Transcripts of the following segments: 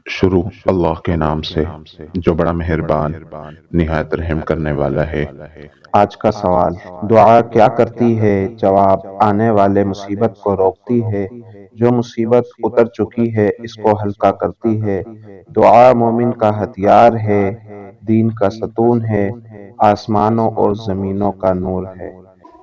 شروع اللہ کے نام سے جو بڑا مہربان نہایت رحم کرنے والا ہے۔ آج کا سوال: دعا کیا کرتی ہے؟ جواب: آنے والے مصیبت کو روکتی ہے۔ جو مصیبت اتر چکی ہے اس کو ہلکا کرتی ہے۔ دعا مومن کا ہتھیار ہے، دین کا ستون ہے، آسمانوں اور زمینوں کا نور ہے۔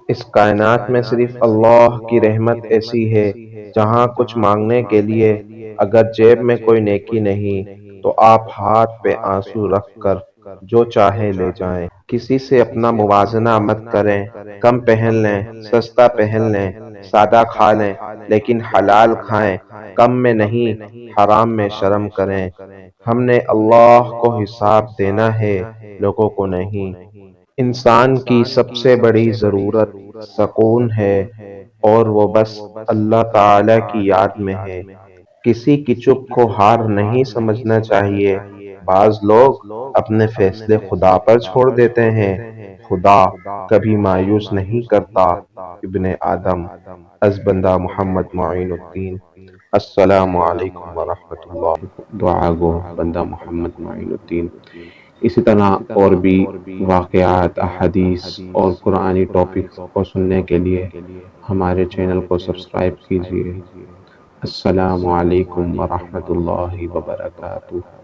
اس کائنات میں صرف اللہ کی رحمت ایسی ہے جہاں کچھ مانگنے کے لیے اگر جیب میں کوئی نیکی نہیں تو آپ ہاتھ پہ آنسو رکھ کر جو چاہے لے جائیں۔ کسی سے اپنا موازنہ مت کریں، کم پہن لیں، سستا پہن لیں، سادہ کھا لیں، لیکن حلال کھائیں، کم میں نہیں، حرام میں شرم کریں۔ ہم نے اللہ کو حساب دینا ہے، لوگوں کو نہیں۔ انسان کی سب سے بڑی ضرورت سکون ہے، اور وہ بس اللہ تعالی کی یاد میں ہے۔ کسی کی چپ کو ہار نہیں سمجھنا چاہیے۔ بعض لوگ اپنے فیصلے خدا پر چھوڑ دیتے ہیں۔ خدا کبھی مایوس نہیں کرتا۔ ابن آدم، از بندہ محمد معین الدین۔ السلام علیکم ورحمۃ اللہ۔ دعا گو بندہ محمد معین الدین۔ اسی طرح اور بھی واقعات، احادیث اور قرآنی ٹاپکس کو سننے کے لیے ہمارے چینل کو سبسکرائب کیجیے۔ السلام علیکم ورحمۃ اللہ وبرکاتہ۔